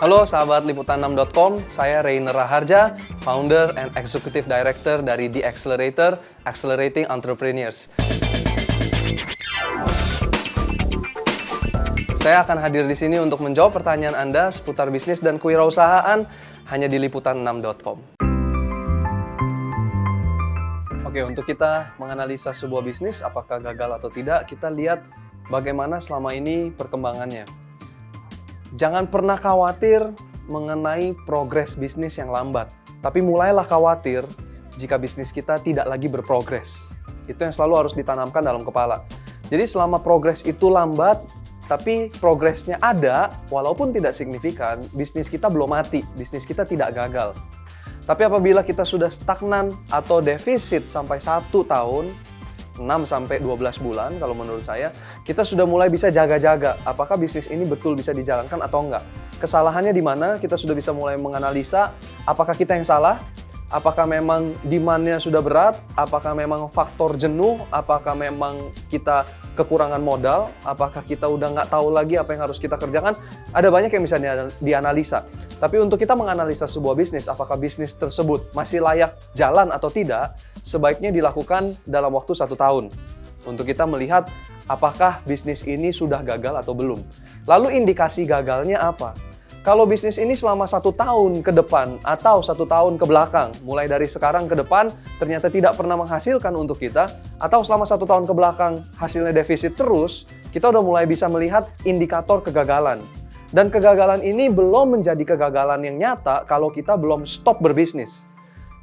Halo sahabat liputan6.com, saya Rainer Raharja, Founder and Executive Director dari The Accelerator, Accelerating Entrepreneurs. Saya akan hadir di sini untuk menjawab pertanyaan Anda seputar bisnis dan kewirausahaan hanya di liputan6.com. Oke, untuk kita menganalisa sebuah bisnis, apakah gagal atau tidak, kita lihat bagaimana selama ini perkembangannya. Jangan pernah khawatir mengenai progres bisnis yang lambat. Tapi mulailah khawatir jika bisnis kita tidak lagi berprogres. Itu yang selalu harus ditanamkan dalam kepala. Jadi selama progres itu lambat, tapi progresnya ada, walaupun tidak signifikan, bisnis kita belum mati, bisnis kita tidak gagal. Tapi apabila kita sudah stagnan atau defisit sampai 1 tahun, 6-12 bulan kalau menurut saya, kita sudah mulai bisa jaga-jaga apakah bisnis ini betul bisa dijalankan atau enggak. Kesalahannya di mana? Kita sudah bisa mulai menganalisa apakah kita yang salah, apakah memang demand-nya sudah berat, apakah memang faktor jenuh, apakah memang kita kekurangan modal, apakah kita udah nggak tahu lagi apa yang harus kita kerjakan. Ada banyak yang bisa dianalisa. Tapi untuk kita menganalisa sebuah bisnis, apakah bisnis tersebut masih layak jalan atau tidak, sebaiknya dilakukan dalam waktu 1 tahun. Untuk kita melihat apakah bisnis ini sudah gagal atau belum. Lalu indikasi gagalnya apa? Kalau bisnis ini selama 1 tahun ke depan atau 1 tahun ke belakang, mulai dari sekarang ke depan ternyata tidak pernah menghasilkan untuk kita, atau selama 1 tahun ke belakang hasilnya defisit terus, kita udah mulai bisa melihat indikator kegagalan. Dan kegagalan ini belum menjadi kegagalan yang nyata kalau kita belum stop berbisnis.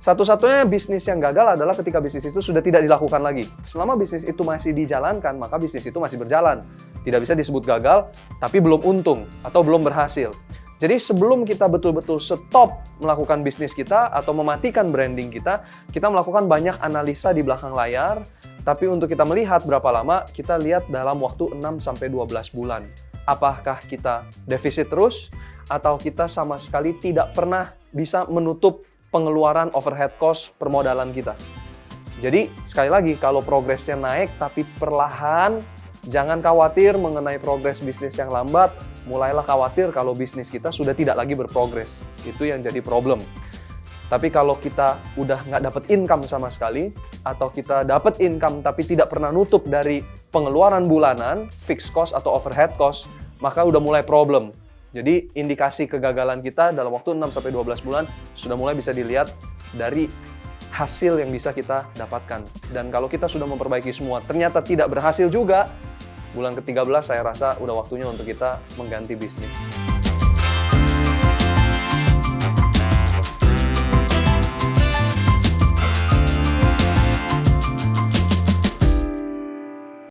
Satu-satunya bisnis yang gagal adalah ketika bisnis itu sudah tidak dilakukan lagi. Selama bisnis itu masih dijalankan, maka bisnis itu masih berjalan. Tidak bisa disebut gagal, tapi belum untung atau belum berhasil. Jadi sebelum kita betul-betul stop melakukan bisnis kita atau mematikan branding kita melakukan banyak analisa di belakang layar. Tapi untuk kita melihat berapa lama, kita lihat dalam waktu 6-12 bulan. Apakah kita defisit terus atau kita sama sekali tidak pernah bisa menutup pengeluaran overhead cost permodalan kita. Jadi sekali lagi, kalau progresnya naik tapi perlahan, jangan khawatir mengenai progres bisnis yang lambat. Mulailah khawatir kalau bisnis kita sudah tidak lagi berprogres. Itu yang jadi problem. Tapi kalau kita udah nggak dapat income sama sekali, atau kita dapat income tapi tidak pernah nutup dari pengeluaran bulanan, fixed cost atau overhead cost, maka udah mulai problem. Jadi indikasi kegagalan kita dalam waktu 6-12 bulan sudah mulai bisa dilihat dari hasil yang bisa kita dapatkan. Dan kalau kita sudah memperbaiki semua, ternyata tidak berhasil juga, bulan ke-13 saya rasa udah waktunya untuk kita mengganti bisnis.